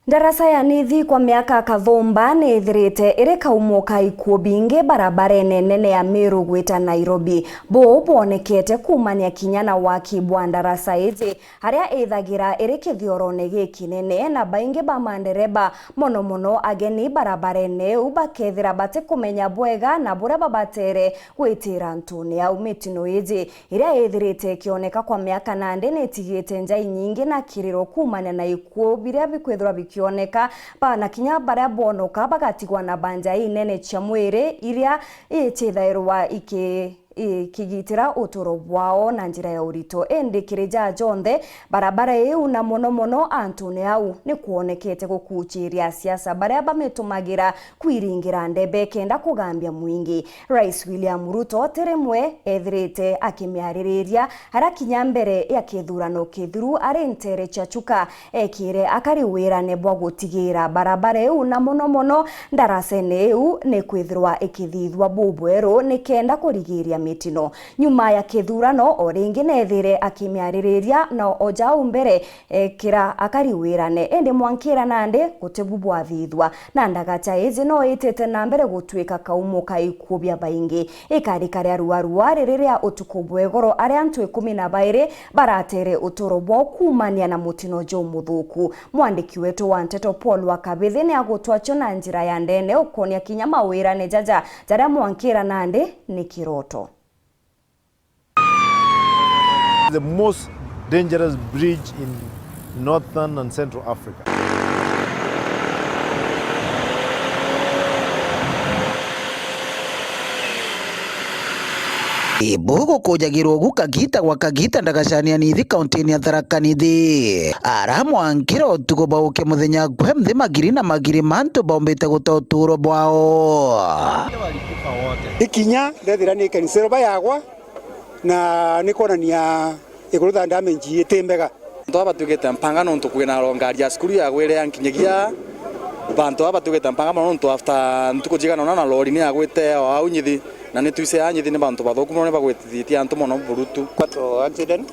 Darasa ya Nithi kwa miaka kathomba ni ithirite iri kaumoka ikuo bingi barabara nene ya Meru gwita Nairobi. Bo bonekete kumania kinyana waki bwa darasa izi haria ithagira iri kithiorone gikinene na baingi ba mandereba mono ageni barabara neu bakethira bate kumenya bwega na bura babatere gwitira ntune au mitino izi iria ithirite kioneka kwa miaka nande netigite njai nyingi na kiriro kumania na ikuo biria bikwithirwa kioneka bana kinya baria bonoka bagatigwa na banja inene cia mwiri iria itithairwa kigitira uturo bwao na njira ya urito endikirija jonthe barabara iu na mono antune au ni kuonekete gukuchiria siasa baria bamitumagira kwiringira ndebe kenda kugambia mwingi. Rais William Ruto teremwe ethirite akimiaririria harakinya mbere ya kithurano kithiru arentere chachuka ekire akariwira ne bwa gutigira barabara iu na mono darasa neu ni kwithirwa ikithithwa bubwero ni kenda kurigiria mitino. Nyuma ya kithurano oringi nethire akimiaririria na ojau mbere kira akariwirane ende mwankira nande gutebubwa thithwa na ndagacha izi no itete na mbere gutwika kaumoka ikubya baingi ikarikaria ruarua riria utuku bwegoro aria antu 12 baratere utoro bwa kumania na mutino jo muthuku. Mwandiki wetu wa Nteto Paul Wakabithi ni agutwacho na njira ya ndene ukonia kinya mawira ne jaja jaria mwankira nande ni kiroto. The most dangerous bridge in northern and central Africa. Ibugo kujagirwo gukagita wakagita ndagashania Nithi kaunti ya Tharaka Nithi aramu ankira utugo bauke muthenya gwe mthi magiri na magiri mantu bombete gutoturo bwao ikinya ndethira ni kanisero bayagwa na nikonania igurutha damage itembega nto abatugete mpanga no nto kwina rongari ya skuru ya gwere yankinyagia bantu abatugete mpanga no nto after ntuko jigana na lori ni agwite au Nyithi na ni tuise Nyithi ni bantu bathoku no ne bagwetitie antu mono burutu quattro accident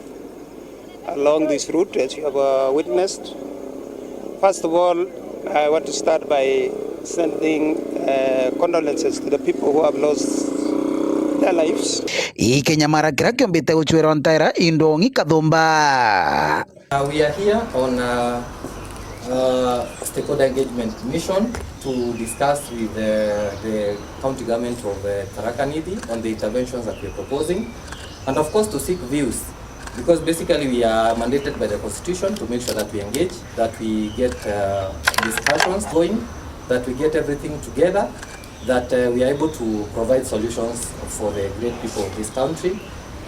along this route as you have witnessed. First of all, I want to start by sending condolences to the people who have lost their lives. Kenya mara kira kiombete guchwera ntaira indongi kathomba. We are here on stakeholder engagement mission to discuss with the county government of Tharaka Nithi on the interventions that we are proposing, and of course to seek views, because basically we are mandated by the constitution to make sure that we engage, that we get discussions going, that we get everything together, that we are able to provide solutions for the great people of this country,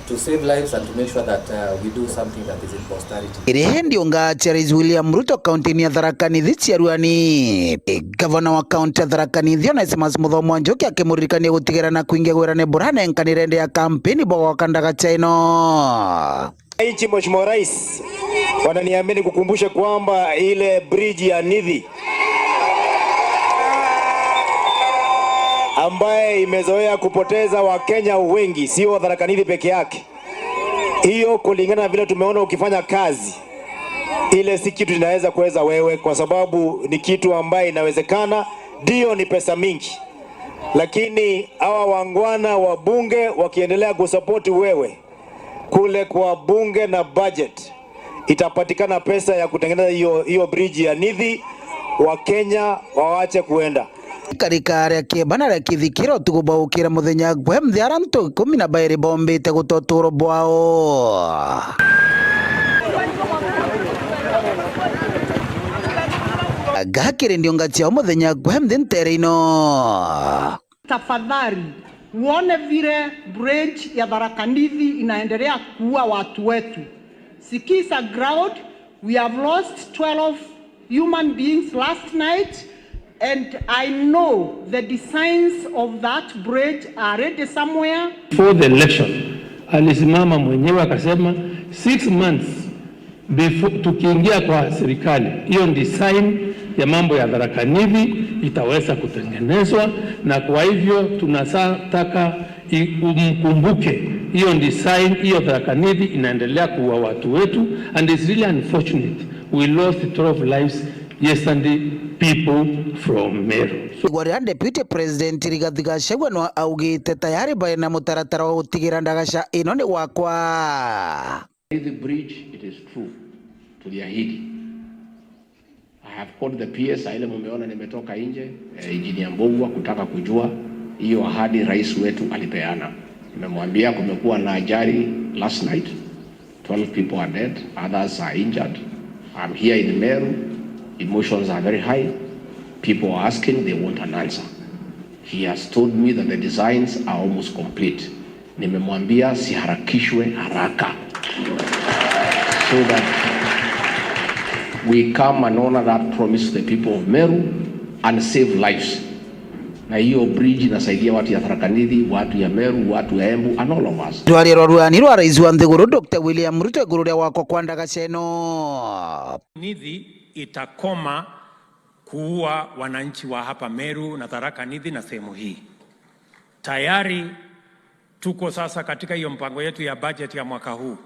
to save lives and to make sure that we do something that is in posterity. Irehendi onga Rais William Ruto kaunti ya Tharaka Nithi ciaruani gavana wa kaunti ya Tharaka Nithi ona Simas Muthomo Njoki akimuririkania gutigira na kuingia gwirane burane nkanirende ya kampeni bwa kandaga chaino. Nchi Mheshimiwa Rais wananiamini kukumbusha kwamba ile bridge ya Nithi ambaye imezoea kupoteza Wakenya wengi, sio Tharaka Nithi peke yake. Hiyo kulingana na vile tumeona ukifanya kazi, ile si kitu tunaweza kuweza wewe, kwa sababu ni kitu ambaye inawezekana, ndio ni pesa mingi. Lakini hawa wangwana wa bunge wakiendelea kusupport wewe kule kwa bunge na budget, itapatikana pesa ya kutengeneza hiyo bridge ya Nithi, Wakenya waache kuenda. Karikare kibana ra kithikiro tugubaukira muthenya gwe mthi arantu 12 bombete gutoturo bwao. Agakire ndio ngatia muthenya gwe mthi nterino. Tafadhali uone vile bridge ya Tharaka Nithi inaendelea kuua watu wetu. Sikiza ground, we have lost 12 human beings last night. And I know the designs of that bridge are ready somewhere. Before the election, alisimama mwenyewe akasema 6 months before tukiingia kwa serikali, hiyo design ya mambo ya Tharaka Nithi itaweza kutengenezwa, na kwa hivyo tunataka umkumbuke hiyo design, hiyo Tharaka Nithi inaendelea kuua watu wetu, and it's really unfortunate we lost 12 lives yesterday people from Meru. Gwaria Deputy President Rigathi Gachagua no augite tayari baina mutaratara wa gutigira ndagaca ino ni wakwa. The bridge, it is true, tuliahidi. I have called the PS, ile mumeona nimetoka nje, Engineer Mbogwa kutaka kujua hiyo ahadi rais wetu alipeana. Nimemwambia kumekuwa na ajali last night, 12 people are dead, others are injured. I'm here in Meru, emotions are very high. People are asking, they want an answer. He has told me that the designs are almost complete. Nimemwambia siharakishwe haraka, so that we come and honor that promise to the people of Meru and save lives. Na hiyo bridge inasaidia watu ya Tharaka Nithi, watu ya Meru, watu ya Embu and all of us. Twaliro rwani rwa rais wa Nthiguru Dr. William Ruto iguru ria wako kwa ndagaca ino. Nithi itakoma kuua wananchi wa hapa Meru na Tharaka Nithi na sehemu hii. Tayari tuko sasa katika hiyo mpango yetu ya budget ya mwaka huu,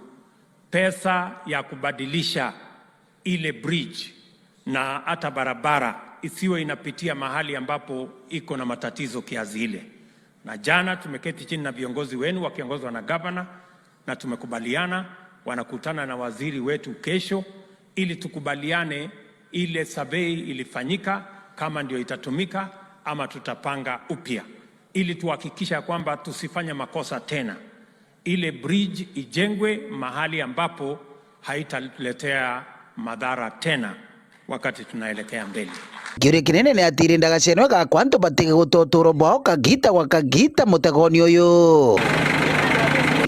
pesa ya kubadilisha ile bridge na hata barabara isiwe inapitia mahali ambapo iko na matatizo kiasi ile. Na jana tumeketi chini na viongozi wenu wakiongozwa na governor na tumekubaliana, wanakutana na waziri wetu kesho ili tukubaliane ile survey ilifanyika kama ndio itatumika ama tutapanga upya, ili tuhakikisha kwamba tusifanye makosa tena. Ile bridge ijengwe mahali ambapo haitaletea madhara tena wakati tunaelekea mbele. Kiri kinene ni atiri ndagaca ino gakwa antu batige gutotoro bwao kagita wakagita mutegoni uyu.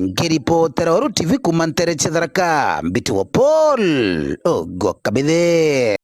Ngiripotera Uru TV kuma Ntereche Tharaka, Mbiti wa Paul Ogwakabithe.